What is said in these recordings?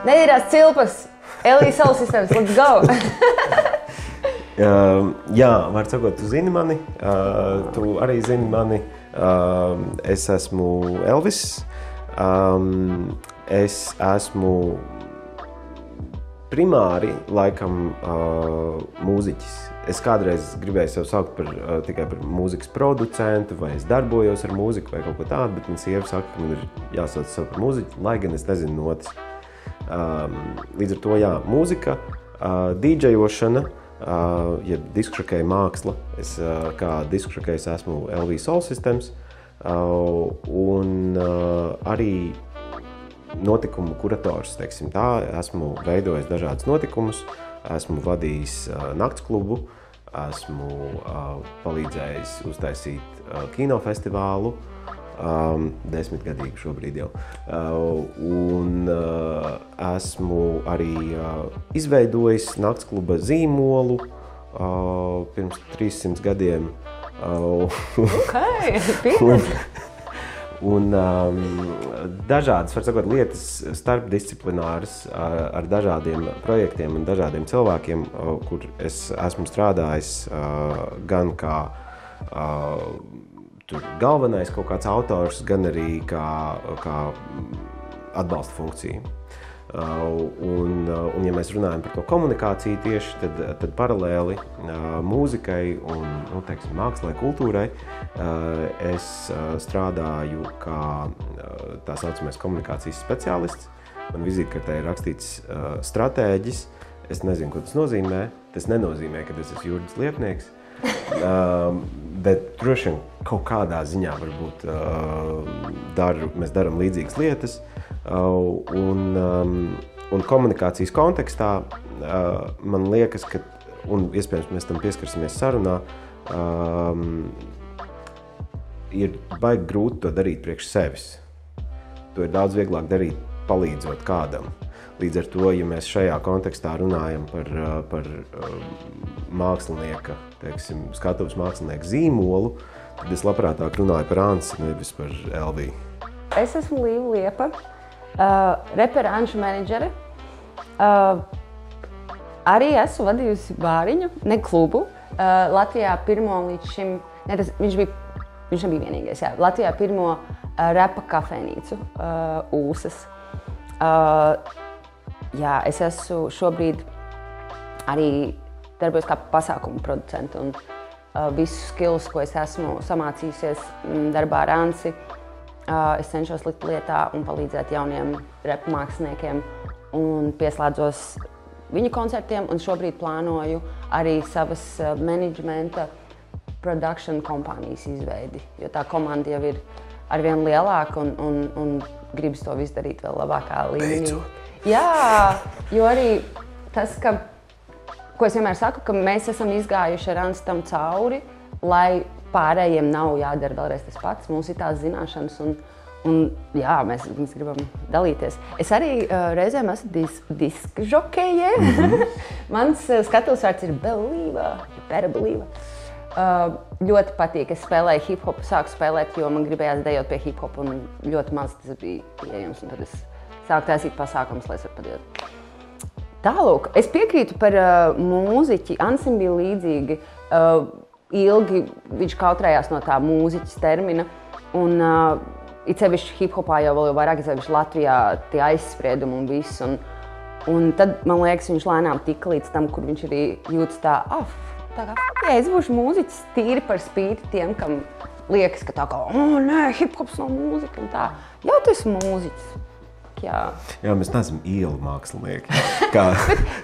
Netīrās cilpas, LV Soul Systems, let's go! Jā, var sakot, tu zini mani, tu arī zini mani. Es esmu Elvis, es esmu primāri laikam mūziķis. Es kādreiz gribēju sev saukt tikai par mūzikas producentu, vai es darbojos ar mūziku vai kaut ko tādu, bet man sieva saka, ka man ir jāsauc sev par mūziķi, lai gan es nezinu notis. Līdz ar to, jā, mūzika, dīdžejošana, jeb diskžokeja māksla. Es kā diskžokejs esmu LV Soul Systems, un arī notikumu kurators, teiksim tā. Esmu veidojis dažādus notikumus, esmu vadījis naktsklubu, esmu palīdzējis uztaisīt kinofestivālu, 10-gadīgu šobrīd jau. Un esmu arī izveidojis naktskluba zīmolu pirms 300 gadiem. Un dažādas, var sakot, lietas starpdisciplināras ar dažādiem projektiem un dažādiem cilvēkiem, kur es esmu strādājis gan kā galvenais kaut kāds autors, gan arī kā atbalsta funkcija. Un ja mēs runājam par to komunikāciju tieši, tad paralēli mūzikai un, teiksim, mākslai, kultūrai es strādāju kā tā saucamais komunikācijas speciālists. Man vizītkartē ir rakstīts stratēģis. Es nezinu, ko tas nozīmē. Tas nenozīmē, ka es esmu Jurģis Liepnieks. Bet droši vien kaut kādā ziņā varbūt mēs darām līdzīgas lietas. Un komunikācijas kontekstā man liekas, ka, un iespējams mēs tam pieskarsimies sarunā, ir baigi grūti to darīt priekš sevis. To ir daudz vieglāk darīt palīdzot kādam. Līdz ar to, ja mēs šajā kontekstā runājam par mākslinieka, teiksim, skatuves mākslinieka zīmolu, tad es labprātāk runāju par Ansi, nevis par LV. Es esmu Līva Liepa, reperanšu menedžere. Arī esmu vadījusi bāriņu, ne klubu. Latvijā pirmo līdz šim, viņš nebija vienīgais, jā. Latvijā pirmo repa kafejnīcu, Ūsas. Jā, es esmu šobrīd arī darbojos kā pasākumu producenta un visus skills, ko es esmu samācījusies darbā ar Ansi, es cenšos likt lietā un palīdzēt jauniem repa māksliniekiem un pieslēdzos viņu koncertiem un šobrīd plānoju arī savas menedžmenta production kompānijas izveidi, jo tā komanda jau ir arvien lielāka un gribas to visu darīt vēl labākā līmenī. Beidzot! Jā, jo arī tas, ko es vienmēr saku, ka mēs esam izgājuši ar Ansi tam cauri, lai pārējiem nav jādara vēlreiz tas pats. Mums ir tās zināšanas un jā, mēs gribam dalīties. Es arī reizēm esmu diskžokeje. Mans skatuves vārds ir Believa, Better Believa. Ļoti patīk. Es spēlēju hip-hopu, sāku spēlēt, jo man gribējās dejot pie hip-hopu un ļoti maz tas bija pieejams. Un tad es sāku taisīt pasākumus, lai es varu padot. Tālūk, es piekrītu par mūziķi. Ansim bija līdzīgi. Ilgi viņš kautrējās no tā mūziķis termina. Un it sevišķi hip-hopā jau vairāk, sevišķi Latvijā tie aizspriedumi un viss. Un tad, man liekas, viņš lēnām tika līdz tam, kur viņš arī jūtas tā kā, es būšu mūziķis tīri par spīti tiem, kam liekas, ka tā kā, nē, hip-hops nav mūzika un tā. Jā, tu esi mūziķis. Jā, mēs neesam ielu mākslinieki. Kā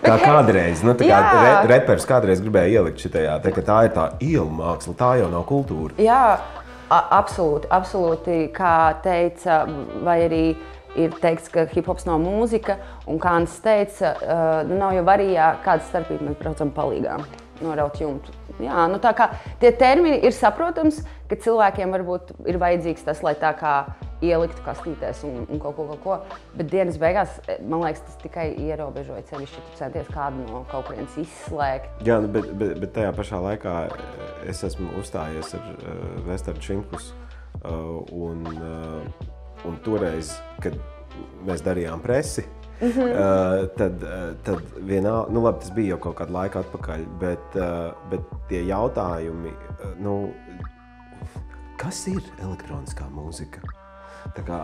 kādreiz, repers kādreiz gribēja ielikt šitajā, ka tā ir tā ielu māksla, tā jau nav kultūra. Jā, absolūti, kā teica, vai arī ir teikts, ka hip-hops nav mūzika, un kā Ansis teica, nav jau varijā kāda starpība, mēs braucam palīgā, noraut jumtu. Jā, tā kā tie termini ir saprotams, ka cilvēkiem varbūt ir vajadzīgs tas, lai tā kā ieliktu kastītēs un kaut ko, bet dienas beigās, man liekas, tas tikai ierobežoja sevišķi, tu centies kādu no kaut kurienes izslēgt. Jā, bet tajā pašā laikā es esmu uzstājies ar Vestardu Šimkus un toreiz, kad mēs darījām presi, tad vienalga, nu labi, tas bija jau kaut kādu laiku atpakaļ, bet tie jautājumi, kas ir elektroniskā mūzika? Tā kā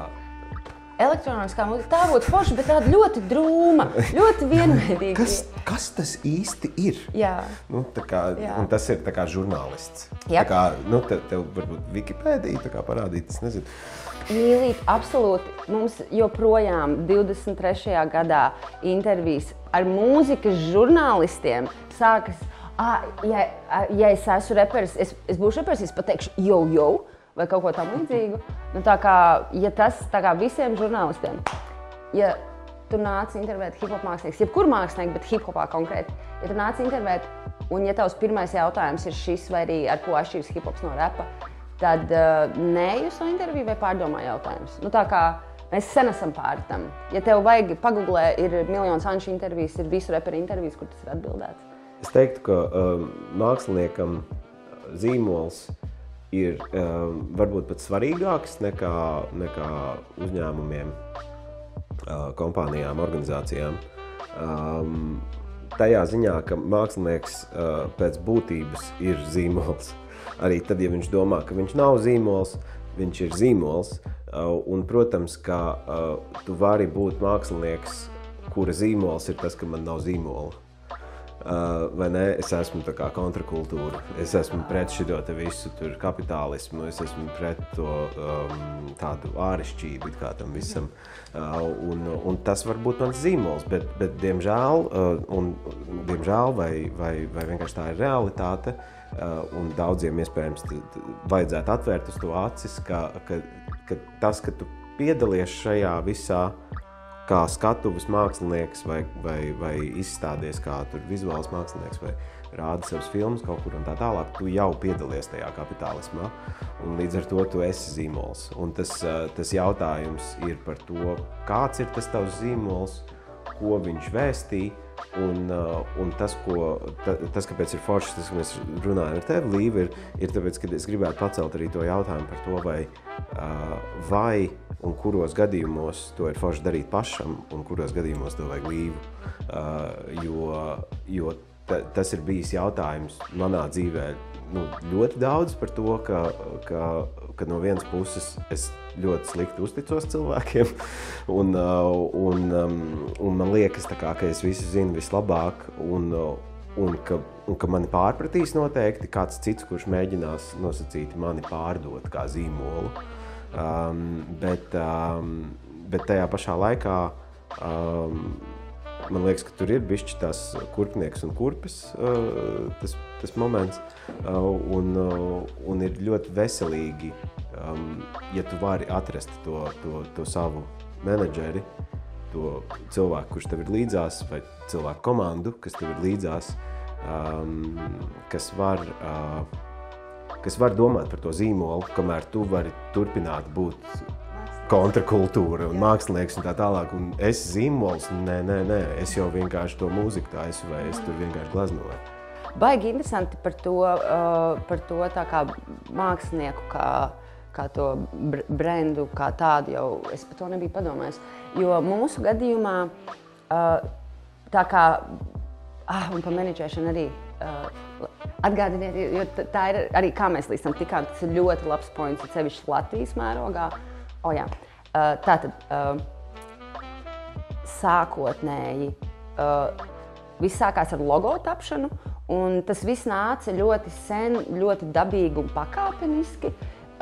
elektroniskā mūzika, tā būtu forša, bet tāda ļoti drūma, ļoti vienveidīga. Kas tas īsti ir? Jā. Un tas ir tā kā žurnālists. Jā. Tā kā, tev varbūt Wikipēdija tā kā parādīt, es nezinu. Mīlīt, absolūti. Mums joprojām 23. gadā intervijas ar mūzikas žurnālistiem sākas, ja es esmu reperis, es būšu reperis, es pateikšu jau, vai kaut ko tam līdzīgu. Tā kā, ja tas tā kā visiem žurnālistiem, ja tu nāc intervēt hip-hop mākslinieks, jebkur mākslinieki, bet hip-hopā konkrēti, ja tu nāc intervēt, un ja tavs pirmais jautājums ir šis, vai arī ar ko atšķiras hip-hops no rapa, tad neejus no interviju vai pārdomā jautājums. Tā kā mēs sen esam pāri tam. Ja tev vajag pagooglē, ir miljons Anša intervijas, ir visu reperu intervijas, kur tas ir atbildēts. Es teiktu, ka māksliniekam zīmols ir varbūt pat svarīgāks nekā uzņēmumiem, kompānijām, organizācijām. Tajā ziņā, ka mākslinieks pēc būtības ir zīmols. Arī tad, ja viņš domā, ka viņš nav zīmols, viņš ir zīmols. Un, protams, ka tu vari būt mākslinieks, kura zīmols ir tas, ka man nav zīmola. Vai ne? Es esmu tā kā kontrakultūra. Es esmu pret šito te visu tur kapitālismu, es esmu pret to tādu ārišķību kā tam visam. Un tas var būt mans zīmols, bet diemžēl, vai vienkārši tā ir realitāte, un daudziem iespējams vajadzētu atvērt uz to acis, ka tas, ka tu piedalies šajā visā, kā skatuves mākslinieks vai izstādies kā tur vizuāls mākslinieks vai rāda savus filmus kaut kur un tā tālāk, tu jau piedalies tajā kapitālismā un līdz ar to tu esi zīmols. Un tas jautājums ir par to, kāds ir tas tavs zīmols, ko viņš vēstī un tas, kāpēc ir forši, tas, ka mēs runājam ar tevi, Līva, ir tāpēc, ka es gribētu pacelt arī to jautājumu par to, vai un kuros gadījumos to ir forši darīt pašam, un kuros gadījumos to vajag Līvu. Jo tas ir bijis jautājums manā dzīvē ļoti daudz par to, ka no vienas puses es ļoti slikti uzticos cilvēkiem, un man liekas, ka es visu zinu vislabāk, un ka mani pārpratīs noteikti kāds cits, kurš mēģinās nosacīt mani pārdot kā zīmolu. Bet tajā pašā laikā man liekas, ka tur ir bišķi tās kurpnieks un kurpes tas moments, un ir ļoti veselīgi, ja tu vari atrast to savu menedžeri, to cilvēku, kurš tev ir līdzās, vai cilvēku komandu, kas tev ir līdzās, kas var domāt par to zīmolu, kamēr tu vari turpināt būt kontrakultūra un mākslinieks un tā tālāk. Un es zīmols, nē, es jau vienkārši to mūziku taisu vai es tur vienkārši gleznoju. Baigi interesanti par to tā kā mākslinieku, kā to brendu, kā tādu jau, es par to nebiju padomājis. Jo mūsu gadījumā tā kā, un par menedžēšanu arī, atgādiniet, jo tā ir arī, kā mēs līdz tam tikām, tas ir ļoti labs points, sevišķi Latvijas mērogā. Tātad sākotnēji viss sākās ar logo tapšanu, un tas viss nāca ļoti sen, ļoti dabīgi un pakāpeniski.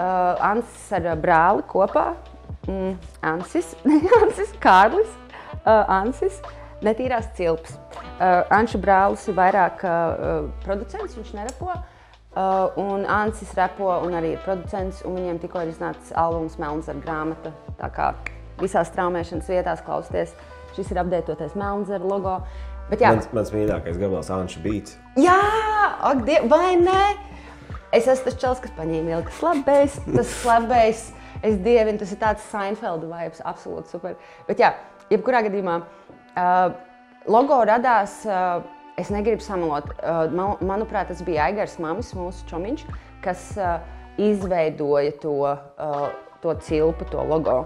Ansis ar brāli kopā, Kārlis, Ansis, netīrās cilps. Anša brālis ir vairāk producents, viņš nerepo. Un Ansis repo un arī ir producents, un viņiem tikko ir iznācis albums Melnzara grāmata. Tā kā visās straumēšanas vietās klausties, šis ir apdētotais Melnzara logo. Bet jā. Mans mīļākais gabals Anša beats. Jā, vai ne? Es esmu tas čels, kas paņēma ilgi slabējs, tas slabējs, es dievinu, tas ir tāds Seinfelda vibes, absolūti super. Bet jā, jebkurā gadījumā logo radās, es negribu samalot, manuprāt, tas bija Aigars Mamis, mūsu čomiņš, kas izveidoja to cilpu, to logo.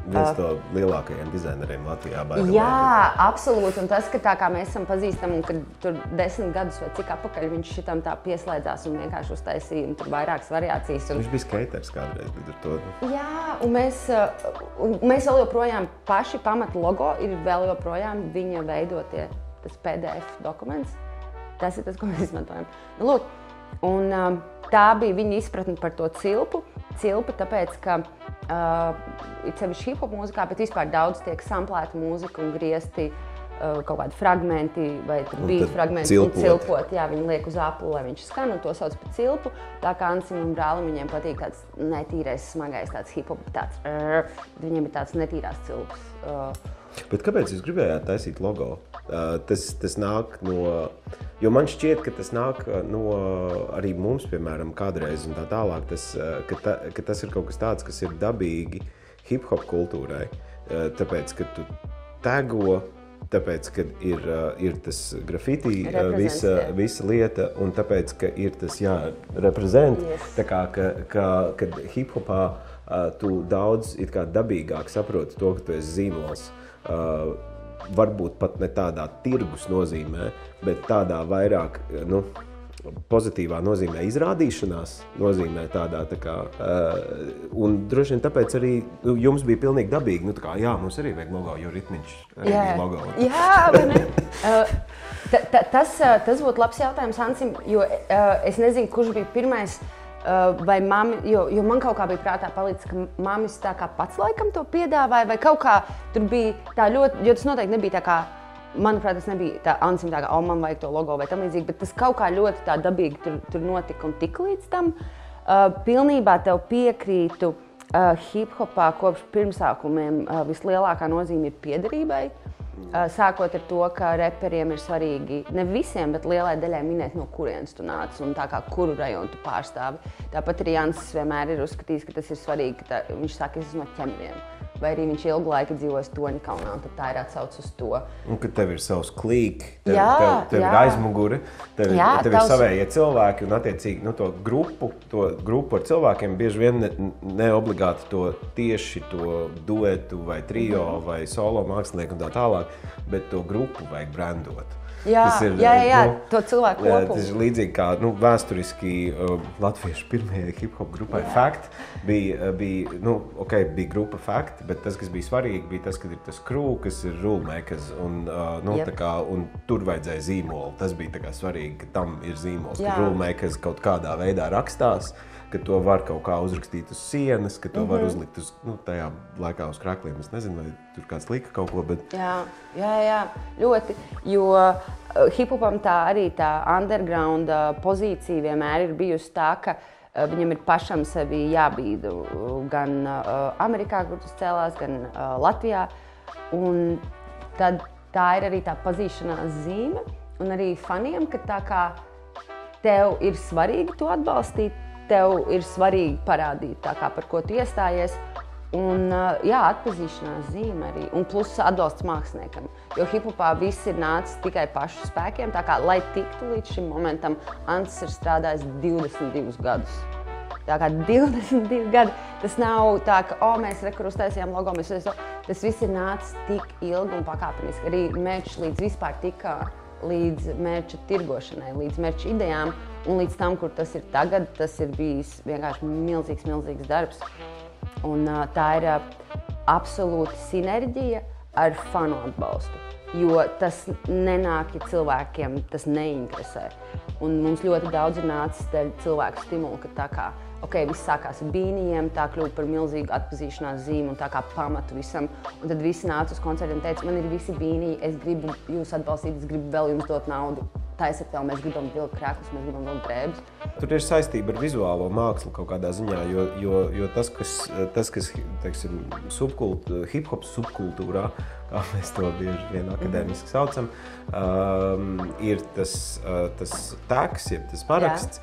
Viens no lielākajiem dizaineriem Latvijā. Jā, absolūti. Un tas, ka tā kā mēs esam pazīstami, un kad tur 10 gadus vai cik apakaļ viņš šitam tā pieslēdzās un vienkārši uztaisīja un tur vairākas variācijas. Viņš bija skaters kādreiz līdz ar to. Jā, un mēs vēl joprojām paši pamat logo ir vēl joprojām viņa veidotie tas PDF dokuments. Tas ir tas, ko mēs izmantojam. Nu, lūk, un tā bija viņa izpratne par to cilpu. Cilpa, tāpēc, ka it sevišķi hip-hop mūzikā, bet vispār daudz tiek samplēta mūzika un griezti kaut kādi fragmenti vai beat fragmenti un cilpot. Jā, viņi liek uz aplu, lai viņš skan un to sauc par cilpu. Tā kā Ansim un brālim viņiem patīk tāds netīrais, smagais tāds hip-hop, tāds viņiem ir tāds netīrās cilpas. Bet kāpēc jūs gribējāt taisīt logo? Tas nāk no... Jo man šķiet, ka tas nāk no arī mums, piemēram, kādreiz un tā tālāk, ka tas ir kaut kas tāds, kas ir dabīgi hip-hop kultūrai. Tāpēc, ka tu tago, tāpēc, ka ir tas grafiti, visa lieta, un tāpēc, ka ir tas, reprezent. Yes. Tā kā, kad hip-hopā tu daudz it kā dabīgāk saproti to, ka tu esi zīmols. Varbūt pat ne tādā tirgus nozīmē, bet tādā vairāk, pozitīvā nozīmē izrādīšanās, nozīmē tādā tā kā, un droši vien tāpēc arī jums bija pilnīgi dabīgi, mums arī vajag logo, jo ritmiņš arī bija logo. Jā, vai ne? Tas būtu labs jautājums, Ansim, jo es nezinu, kurš bija pirmais, vai mamma, jo man kaut kā bija prātā palicis, ka mammas tā kā pats laikam to piedāvāja, vai kaut kā tur bija tā ļoti, jo tas noteikti nebija tā kā, manuprāt, tas nebija tā Ansim tā kā, man vajag to logo vai tam līdzīgi, bet tas kaut kā ļoti tā dabīgi tur notika un tik līdz tam. Pilnībā tev piekrītu, hip-hopā kopš pirmsākumiem vislielākā nozīme ir piederībai. Sākot ar to, ka reperiem ir svarīgi, ne visiem, bet lielai daļai minēt, no kurienes tu nāc un tā kā kuru rajonu tu pārstāvi. Tāpat arī Jansis vienmēr ir uzskatījis, ka tas ir svarīgi, ka viņš saka, es esmu no Ķemeriem. Vai arī viņš ilgu laiku dzīvojas Toņkalnā, un tad tā ir atsauc uz to. Un kad tev ir savs klīki, tev ir aizmugure, tev ir savējie cilvēki un attiecīgi to grupu ar cilvēkiem bieži vien ne obligāti to tieši to duetu vai trio vai solo mākslinieku un tā tālāk, bet to grupu vajag brandot. Jā, to cilvēku kopumu. Tas ir līdzīgi kā vēsturiski latviešu pirmajai hip-hop grupai Fact. Bija grupa Fact, bet tas, kas bija svarīgi, bija tas, ka ir tas crew, kas ir rulemakers, un tur vajadzēja zīmolu. Tas bija tā kā svarīgi, ka tam ir zīmols, ka rulemakers kaut kādā veidā rakstās, ka to var kaut kā uzrakstīt uz sienas, ka to var uzlikt uz, tajā laikā uz krakliem. Es nezinu, vai tur kāds lika kaut ko, bet... Jā, ļoti, jo hip-hopam arī tā underground pozīcija vienmēr ir bijusi tā, ka viņam ir pašam sevi jābīd gan Amerikā, kur tas cēlās, gan Latvijā. Un tad tā ir arī tā pazīšanās zīme, un arī faniem, ka tā kā tev ir svarīgi to atbalstīt, tev ir svarīgi parādīt, tā kā par ko tu iestājies. Un, atpazīšanās zīme arī. Un plus atbalsts māksliniekam. Jo hip-hopā viss ir nācis tikai pašu spēkiem. Tā kā, lai tiktu līdz šim momentam, Ansis ir strādājis 22 gadus. Tā kā 22 gadi. Tas nav tā, ka mēs rekur uztaisījām logo. Tas viss ir nācis tik ilgi un pakāpeniski. Arī merčs līdz vispār tika līdz merča tirgošanai, līdz merča idejām un līdz tam, kur tas ir tagad, tas ir bijis vienkārši milzīgs darbs. Un tā ir absolūta sinerģija ar fanu atbalstu, jo tas nenāk, ja cilvēkiem tas neinteresē. Un mums ļoti daudz ir nācis cilvēku stimulu, ka tā kā, viss sākās ar bīnijiem, tā kļūst par milzīgu atpazīšanās zīmi un tā kā pamatu visam. Un tad visi nāca uz koncertu un teica, man ir visi bīniji, es gribu jūs atbalstīt, es gribu vēl jums dot naudu. Taisiet vēl, mēs gribam vilkt krēklus, mēs gribam vilkt drēbes. Tur ir saistība ar vizuālo mākslu kaut kādā ziņā, jo tas, kas teiksim, hip-hop subkultūrā, kā mēs to bieži vien akadēmiski saucam, ir tas tags, jeb tas paraksts.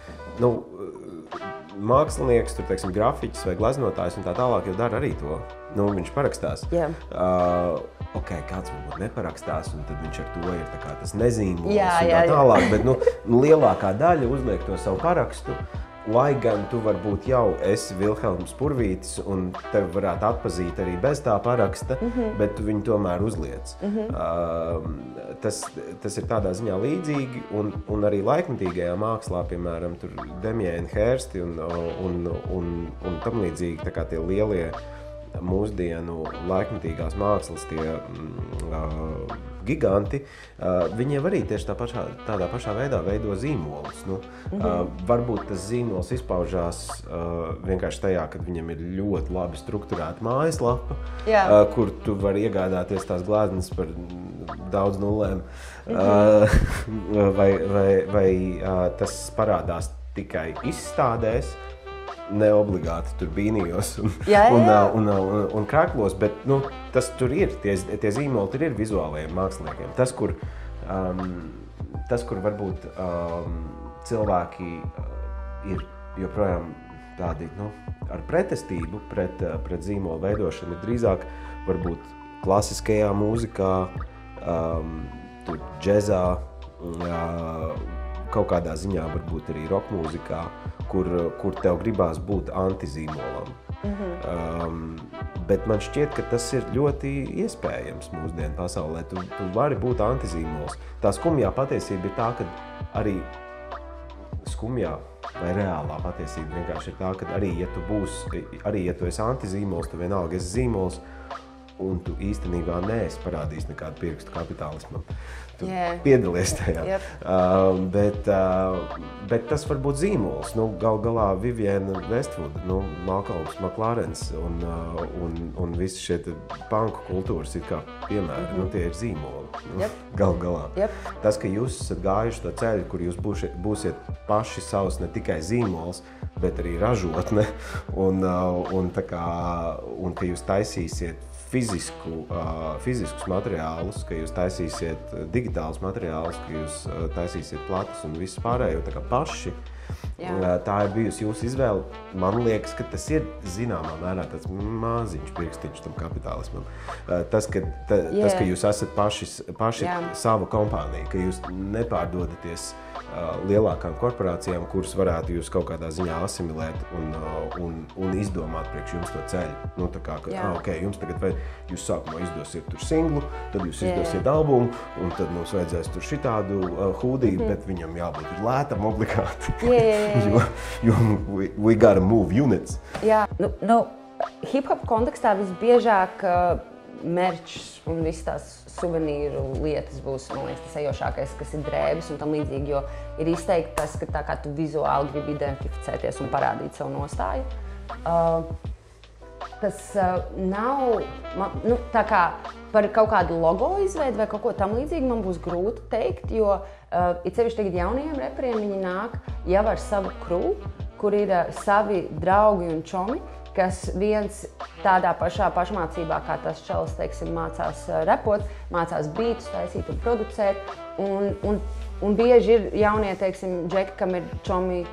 Mākslinieks, tur, teiksim, grafiķis vai glaznotājs un tā tālāk jau dara arī to. Viņš parakstās. Kāds varbūt neparakstās, un tad viņš ar to ir tā kā tas nezīmols un tā tālāk, bet lielākā daļa uzliek to savu parakstu, lai gan tu varbūt jau esi Vilhelms Purvītis un tevi varētu atpazīt arī bez tā paraksta, bet tu viņu tomēr uzliec. Tas ir tādā ziņā līdzīgi, un arī laikmetīgajā mākslā, piemēram, tur Damien Hirsti un tam līdzīgi, tā kā tie lielie mūsdienu laikmetīgās mākslas, tie giganti, viņiem arī tieši tādā pašā veidā veido zīmolus. Varbūt tas zīmols izpaužās vienkārši tajā, kad viņam ir ļoti labi strukturēta mājaslapa, kur tu vari iegādāties tās gleznas par daudz nulēm, vai tas parādās tikai izstādēs, neobligāti tur bīnījos un kraklos, bet tas tur ir, tie zīmoli tur ir vizuālajiem māksliniekiem. Tas, kur varbūt cilvēki ir joprojām tādi ar pretestību pret zīmolu veidošanu, ir drīzāk varbūt klasiskajā mūzikā, tur džezā, kaut kādā ziņā varbūt arī rock mūzikā, kur tev gribās būt antizīmolam. Bet man šķiet, ka tas ir ļoti iespējams mūsdienu pasaulē. Tu vari būt antizīmols. Tā skumjā patiesība ir tā, ka arī skumjā vai reālā patiesība vienkārši ir tā, ka arī ja tu esi antizīmols, tu vienalga esi zīmols, un tu īstenībā neesi parādījis nekādu pirkstu kapitālismam. Tu piedalies tajā. Bet tas var būt zīmols. Gal galā Vivienne Westwood, Malcolms McLarens un visi šie punku kultūras ir kā piemēri. Tie ir zīmoli. Gal galā. Tas, ka jūs esat gājuši to ceļu, kur jūs būsiet paši savs ne tikai zīmols, bet arī ražotne, un ka jūs taisīsiet fiziskus materiālus, ka jūs taisīsiet digitālus materiālus, ka jūs taisīsiet platus un visu pārējo tā kā paši. Tā ir bijusi jūsu izvēle. Man liekas, ka tas ir zināmā mērā tāds maziņš pirkstiņš tam kapitālismam. Tas, ka jūs esat paši sava kompānija, ka jūs nepārdodaties lielākām korporācijām, kuras varētu jūs kaut kādā ziņā asimilēt un izdomāt priekš jums to ceļu. Jums tagad jūs sākumā izdosiet tur singlu, tad jūs izdosiet albumu, un tad mums vajadzēs tur šitādu hūdību, bet viņam jābūt ir lētam obligāti. Jo we gotta move units. Hip-hop kontekstā visbiežāk merčs un visas tās suvenīru lietas būs, man liekas, tas ejošākais, kas ir drēbes un tam līdzīgi, jo ir izteikti tas, ka tā kā tu vizuāli gribi identificēties un parādīt savu nostāju. Tas nav, tā kā par kaut kādu logo izveidu vai kaut ko tam līdzīgi man būs grūti teikt, jo it sevišķi tagad jaunajiem reperiem viņi nāk jau ar savu crew, kur ir savi draugi un čomi, kas viens tādā pašā pašmācībā, kā tas čalis, teiksim, mācās repot, mācās beatus taisīt un producēt, un bieži ir jaunie, teiksim, džeki, kam ir čomi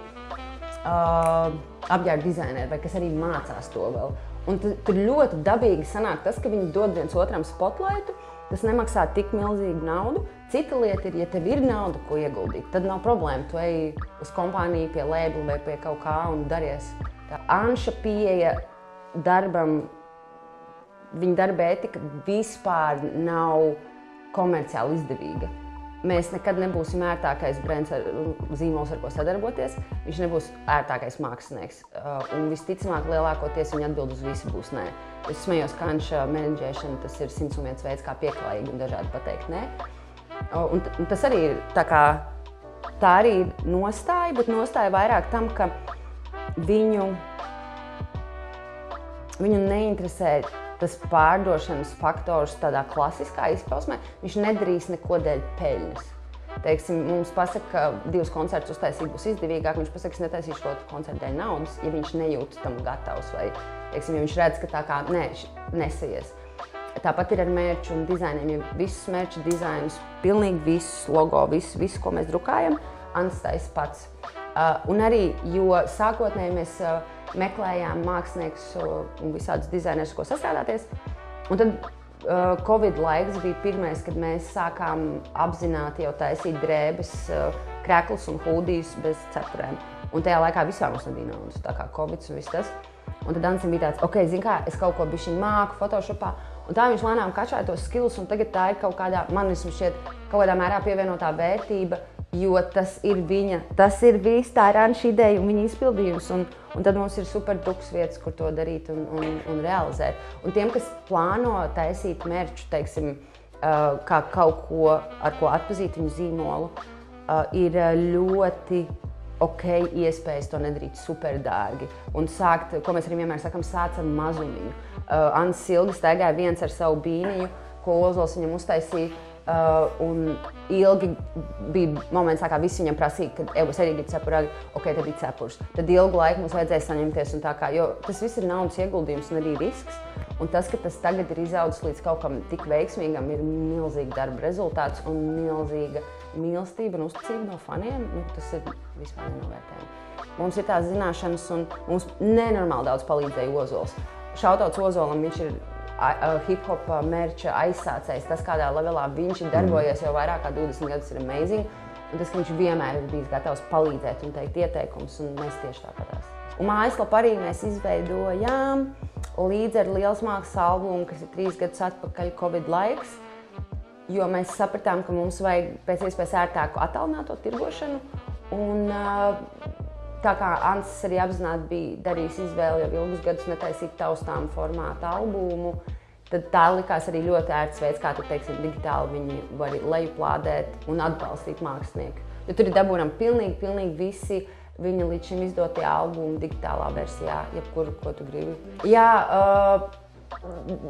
apģērba dizaineri, vai kas arī mācās to vēl. Un tur ļoti dabīgi sanāk tas, ka viņi dod viens otram spotlightu, tas nemaksā tik milzīgu naudu. Cita lieta ir, ja tev ir nauda, ko ieguldīt, tad nav problēma. Tu ej uz kompāniju pie lēbla vai pie kaut kā un daries. Tā Anša pieeja darbam, viņa darba etika vispār nav komerciāli izdevīga. Mēs nekad nebūsim ērtākais brands ar zīmols, ar ko sadarboties. Viņš nebūs ērtākais mākslinieks. Un visticamāk, lielākoties viņa atbild uz visu būs nē. Es smējos, ka Anša menedžēšana tas ir 101 veids, kā pieklājīgi un dažādi pateikt nē. Un tas arī ir tā arī ir nostāja, bet nostāja vairāk tam, ka viņu neinteresē tas pārdošanas faktors tādā klasiskā izpausmē. Viņš nedarīs neko dēļ peļņas. Teiksim, mums pasaka, ka 2 koncertus uztaisīt būs izdevīgāk, viņš pasaka, ka es netaisīšu to koncertu dēļ naudas, ja viņš nejūt tam gatavs vai, teiksim, ja viņš redz, ka tā kā nesaies. Tāpat ir ar mērču un dizainiem, ja visus mērču dizainus, pilnīgi visus logo, visu, ko mēs drukājam, Ants taisa pats. Un arī, jo sākotnēji mēs meklējām māksliniekus un visādus dizainerus, ko sastrādāties. Un tad Covid laiks bija pirmais, kad mēs sākām apzināti jau taisīt drēbes, kreklus un hūdijas bez cepurēm. Un tajā laikā vispār mums nebija naudas, tā kā Covid un viss tas. Un tad Ansim bija tāds, ok, zin kā, es kaut ko bišķiņ māku Photoshopā. Un tā viņš lēnām kačāja tos skills, un tagad tā ir kaut kādā, man vismaz šķiet, kaut kādā mērā pievienotā vērtība, jo tas ir viss, tā ir Anša ideja un viņa izpildījums. Un tad mums ir super druks vietas, kur to darīt un realizēt. Un tiem, kas plāno taisīt merču, teiksim, kā kaut ko, ar ko atpazīt viņu zīmolu, ir ļoti ok iespējas to nedarīt super dārgi. Un sākt, ko mēs arī vienmēr sakam, sāc ar mazumiņu. Ants ilgi staigāja viens ar savu bīniņu, ko Ozols viņam uztaisīja. Un ilgi bija moments, kā visi viņam prasīja, ka es arī gribu cepurāgi, ok, tad bija cepurs. Tad ilgu laiku mums vajadzēja saņemties un tā kā, jo tas viss ir naudas ieguldījums un arī risks. Un tas, ka tas tagad ir izaudzis līdz kaut kam tik veiksmīgam, ir milzīga darba rezultāts un milzīga mīlestība un uzticība no faniem, tas ir vispār nenovērtējami. Mums ir tās zināšanas un mums nenormāli daudz palīdzēja Ozols. Šautauts Ozolam, viņš ir hip-hop merča aizsācējs, tas kādā levelā viņš ir darbojies jau vairāk kā 20 gadus ir amazing. Un tas, ka viņš vienmēr ir bijis gatavs palīdzēt un teikt ieteikumus, un mēs tieši tāpatās. Un mājaslapu arī mēs izveidojām līdz ar Liels mākslas albumu, kas ir 3 gadus atpakaļ Covid laiks, jo mēs sapratām, ka mums vajag pēc iespējas ērtāku attālināto tirgošanu. Un tā kā Ansis arī apzināti bija darījis izvēli jau ilgus gadus netaisīt taustām formāta albumu, tad tā likās arī ļoti ērts veids, kā tu, teiksim, digitāli viņi var lejuplādēt un atbalstīt mākslinieku. Jo tur ir dabūjami pilnīgi visi viņa līdz šim izdotie albumi digitālā versijā, jebkuru, ko tu gribi. Jā,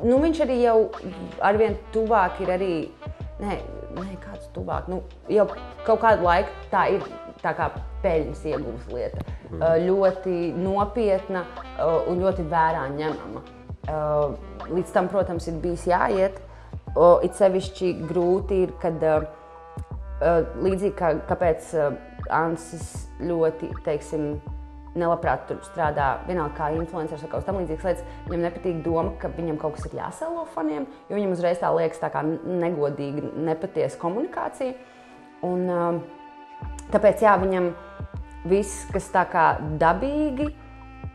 viņš arī jau arvien tuvāk ir arī, kāds tuvāk, jau kaut kādu laiku tā ir tā kā peļņas ieguvas lieta. Ļoti nopietna un ļoti vērā ņemama. Līdz tam, protams, ir bijis jāiet. It sevišķi grūti ir, kad līdzīgi kāpēc Ansis ļoti, teiksim, nelabprāt tur strādā vienalga kā influencers vai kaut kas tam līdzīgas lietas, viņam nepatīk doma, ka viņam kaut kas ir jāselo faniem, jo viņam uzreiz tā liekas tā kā negodīga, nepatiesa komunikācija. Un tāpēc, jā, viņam viss, kas tā kā dabīgi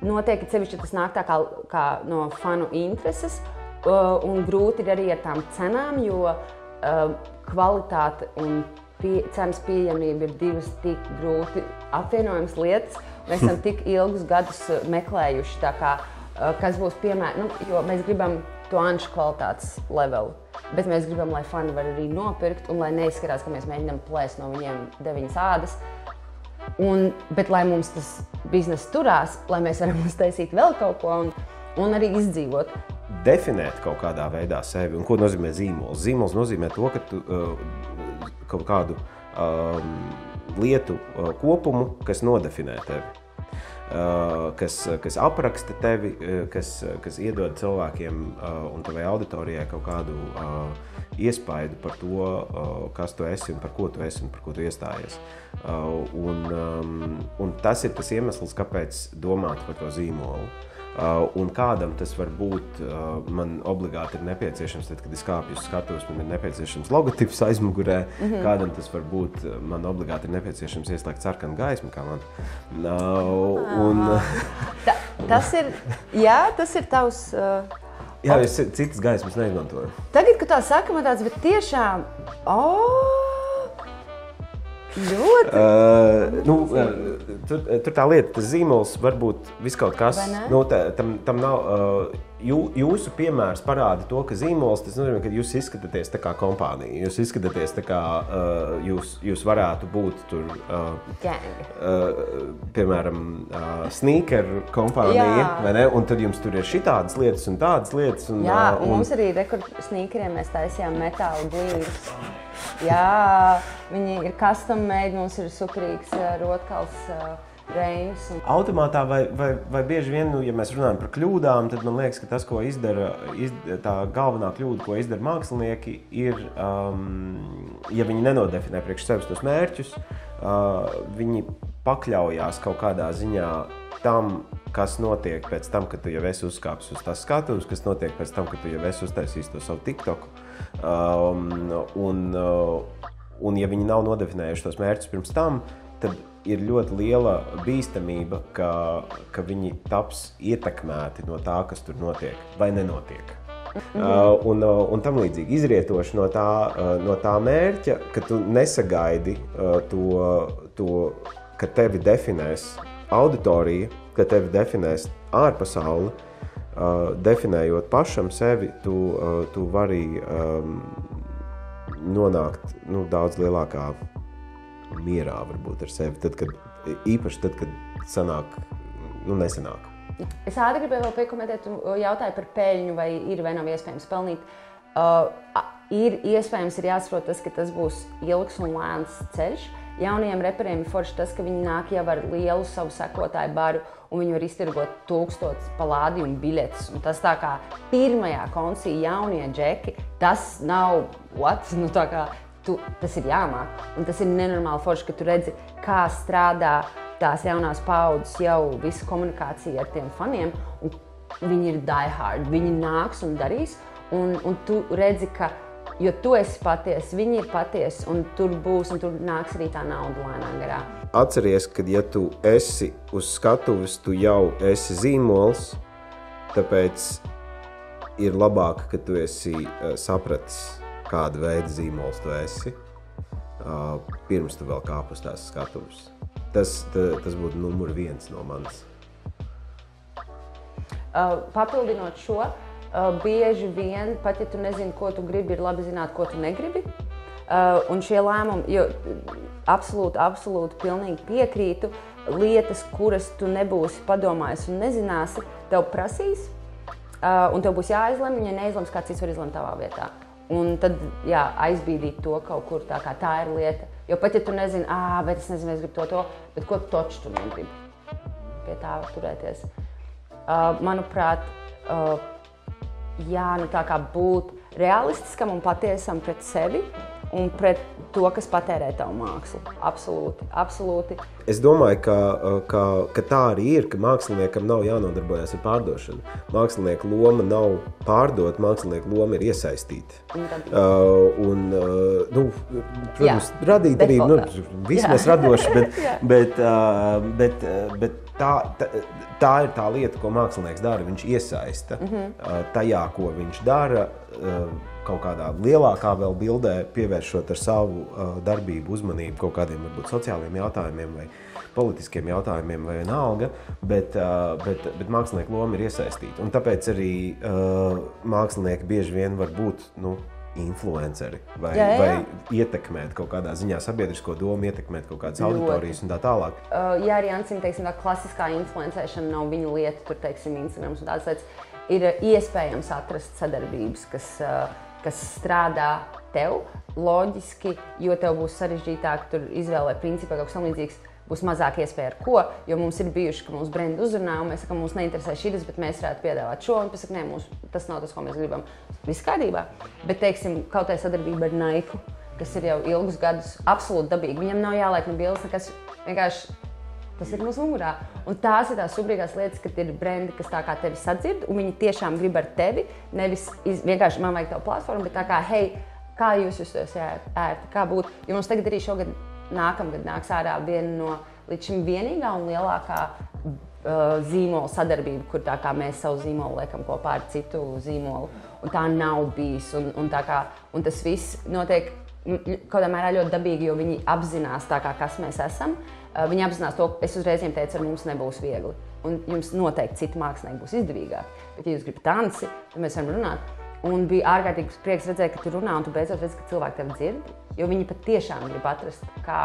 notiek, sevišķi tas nāk tā kā no fanu intereses, un grūti ir arī ar tām cenām, jo kvalitāte un cenas pieejamība ir divas tik grūti apvienojamas lietas. Mēs esam tik ilgus gadus meklējuši, tā kā, kas būs piemēram, jo mēs gribam to Anša kvalitātes levelu, bet mēs gribam, lai fani var arī nopirkt un lai neizskatās, ka mēs mēģinām plēst no viņiem 9 ādas. Bet lai mums tas bizness turās, lai mēs varam uztaisīt vēl kaut ko un arī izdzīvot. Definēt kaut kādā veidā sevi. Un ko nozīmē zīmols? Zīmols nozīmē to, ka tu kaut kādu lietu kopumu, kas nodefinē tevi, kas apraksta tevi, kas iedod cilvēkiem un tavai auditorijai kaut kādu iespaidu par to, kas tu esi un par ko tu esi un par ko tu iestājies. Un tas ir tas iemesls, kāpēc domāt par to zīmolu. Un kādam tas var būt, man obligāti ir nepieciešams, tad, kad es kāpju uz skatuves, man ir nepieciešams logotips aizmugurē, kādam tas var būt, man obligāti ir nepieciešams ieslēgt sarkanu gaismu, kā man. Tas ir tavs... Jā, es citas gaismas neizmantoju. Tagad, kad tā saka, man tāds, bet tiešām... Ļoti. Tur tā lieta, tas zīmols var būt viskaut kas. Tam nav, jūsu piemērs parāda to, ka zīmols, tas nozīmē, ka jūs izskatāties tā kā kompānija. Jūs izskatāties tā kā jūs varētu būt tur, piemēram, sneaker kompānija, vai ne? Un tad jums tur ir šitādas lietas un tādas lietas. Un mums arī sneakeriem mēs taisījām metāla blīvus. Jā, viņi ir custom made, mums ir superīgs rotkals reims. Automātā vai bieži vien, ja mēs runājam par kļūdām, tad man liekas, ka tas, ko tā galvenā kļūda, ko izdara mākslinieki, ir, ja viņi nenodefinē priekš sevis tos mērķus, viņi pakļaujās kaut kādā ziņā tam, kas notiek pēc tam, kad tu jau esi uzkāpis uz tās skatuves, kas notiek pēc tam, kad tu jau esi uztaisījis to savu TikToku. Un ja viņi nav nodefinējuši tos mērķus pirms tam, tad ir ļoti liela bīstamība, ka viņi taps ietekmēti no tā, kas tur notiek vai nenotiek. Un tam līdzīgi izrietoši no tā mērķa, ka tu nesagaidi ka tevi definēs auditorija, ka tevi definēs ārpasauli, definējot pašam sevi, tu vari nonākt daudz lielākā mierā varbūt ar sevi, īpaši tad, kad sanāk, nesanāk. Es ātri gribēju vēl piekomentēt, tu jautāji par peļņu, vai ir vai nav iespējams pelnīt. Ir iespējams, ir jāsaprot tas, ka tas būs ilgs un lēns ceļš. Jaunajiem reperiem ir forši tas, ka viņi nāk jau ar lielu savu sekotāju baru un viņi var iztirgot 1000 palādījumu biļetes. Un tas tā kā pirmajā koncī jaunie džeki, tas nav what? Tas ir jāmāk. Un tas ir nenormāli forši, ka tu redzi, kā strādā tās jaunās paaudzes jau visu komunikāciju ar tiem faniem. Un viņi ir die hard, viņi nāks un darīs. Un tu redzi, ka jo tu esi patiesi, viņi ir patiesi, un tur būs, un tur nāks arī tā nauda lēnām garā. Atceries, ka ja tu esi uz skatuves, tu jau esi zīmols, tāpēc ir labāk, ka tu esi sapratis, kāda veida zīmols tu esi, pirms tu vēl kāp uz tās skatuves. Tas būtu numur 1 no manis. Papildinot šo, bieži vien, pat ja tu nezini, ko tu gribi, ir labi zināt, ko tu negribi. Un šie lēmumi, jo absolūti pilnīgi piekrītu, lietas, kuras tu nebūsi padomājis un nezināsi, tev prasīs, un tev būs jāizlem, un ja neizlems, kāds cits var izlemt tavā vietā. Un tad, aizbīdīt to kaut kur, tā kā tā ir lieta. Jo pat ja tu nezini, bet es nezinu, es gribu to, bet ko toču tu negribi? Pie tā var turēties. Manuprāt, tā kā būt realistiskam un patiesam pret sevi un pret to, kas patērē tavu mākslu. Absolūti. Es domāju, ka tā arī ir, ka māksliniekam nav jānodarbojas ar pārdošanu. Mākslinieka loma nav pārdot, mākslinieka loma ir iesaistīt. Protams, radīt arī, visi mēs radoši, bet tā ir tā lieta, ko mākslinieks dara. Viņš iesaista tajā, ko viņš dara, kaut kādā lielākā vēl bildē, pievēršot ar savu darbību uzmanību kaut kādiem varbūt sociāliem jautājumiem vai politiskiem jautājumiem vai vienalga, bet mākslinieka loma ir iesaistīta. Un tāpēc arī mākslinieki bieži vien var būt influenceri vai ietekmēt kaut kādā ziņā sabiedrisko domu, ietekmēt kaut kādas auditorijas un tā tālāk. Ja arī Ansim, teiksim, tā klasiskā influencēšana nav viņa lieta, tur, teiksim, Instagrams un tādas lietas, ir iespējams atrast sadarbības, kas strādā tev loģiski, jo tev būs sarežģītāk tur izvēlēt principā kaut kas samlīdzīgs, būs mazāk iespēja ar ko, jo mums ir bijuši, ka mūsu brendi uzrunā, un mēs sakam, mums neinteresē šis, bet mēs varētu piedāvāt šo, un pasaka, tas nav tas, ko mēs gribam. Viss kārtībā, bet, teiksim, kaut kā sadarbība ar Nike, kas ir jau ilgus gadus absolūti dabīgi. Viņam nav jāliek ne bildes, nekas vienkārši tas ir mūsu mugurā. Un tās ir tās subrīgās lietas, kad ir brendi, kas tā kā tevi sadzird, un viņi tiešām grib ar tevi, nevis vienkārši man vajag tavu platformu, bet tā kā, hei, kā jūs justos ērti, kā būtu. Jo mums tagad arī šogad nākamgad nāks ārā viena no līdz šim vienīgā un lielākā zīmola sadarbība, kur tā kā mēs savu zīmolu liekam kopā ar citu zīmolu. Un tā nav bijis. Un tas viss notiek kaut kādā mērā ļoti dabīgi, jo viņi apzinās tā kā, kas mēs esam. Viņi apzinās to, es uzreiz viņiem teicu, ar mums nebūs viegli. Un jums noteikti citi mākslinieki būs izdevīgāk. Bet, ja jūs gribat tanci, tad mēs varam runāt. Un bija ārkārtīgi prieks redzēt, ka tu runā un tu beidzot redzi, ka cilvēki tevi dzird. Jo viņi pat tiešām grib atrast, kā.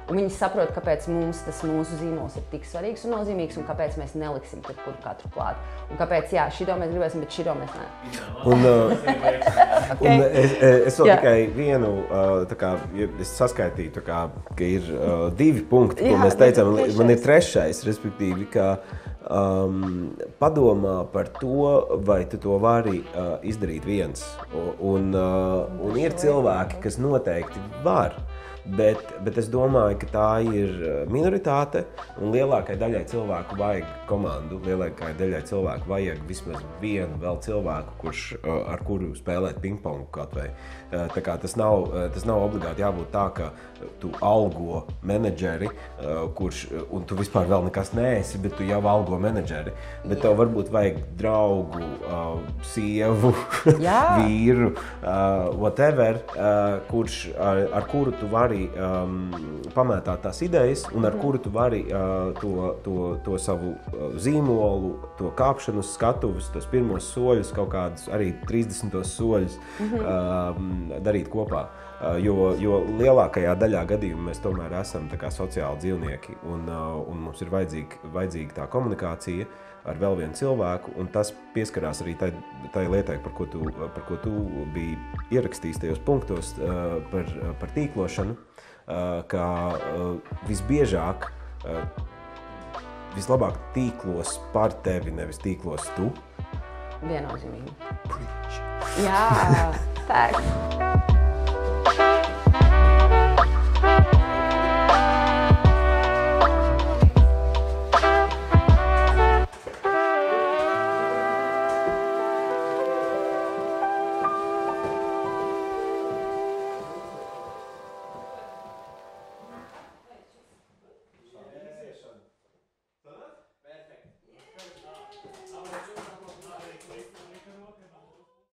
Un viņi saprot, kāpēc mums tas mūsu zīmols ir tik svarīgs un nozīmīgs un kāpēc mēs neliksim tur katru klāt. Un kāpēc, šito mēs gribēsim, bet šito mēs ne. Un es vēl tikai vienu, es saskaitīju, ka ir 2 punkti, ko mēs teicām. Man ir 3, respektīvi, ka padomā par to, vai tu to vari izdarīt viens. Un ir cilvēki, kas noteikti var. Bet es domāju, ka tā ir minoritāte un lielākai daļai cilvēku vajag komandu, lielākai daļai cilvēku vajag vismaz vienu vēl cilvēku, ar kuru spēlēt pingpongu kaut vai. Tā kā tas nav obligāti jābūt tā, ka tu algo menedžeri, un tu vispār vēl nekas neesi, bet tu jau algo menedžeri. Bet tev varbūt vajag draugu, sievu, vīru, whatever, ar kuru tu vari pamētāt tās idejas un ar kuru tu vari to savu zīmolu, to kāpšanu uz skatuves, tos pirmos soļus, kaut kādus arī 30. soļus darīt kopā. Jo lielākajā daļā gadījumu mēs tomēr esam tā kā sociāli dzīvnieki un mums ir vajadzīga tā komunikācija ar vēl vienu cilvēku, un tas pieskarās arī tai lietai, par ko tu biji ierakstījis tajos punktos par tīklošanu, ka visbiežāk, vislabāk tīklos par tevi, nevis tīklos tu. Viennozīmīgi. Preach. Jā, thanks.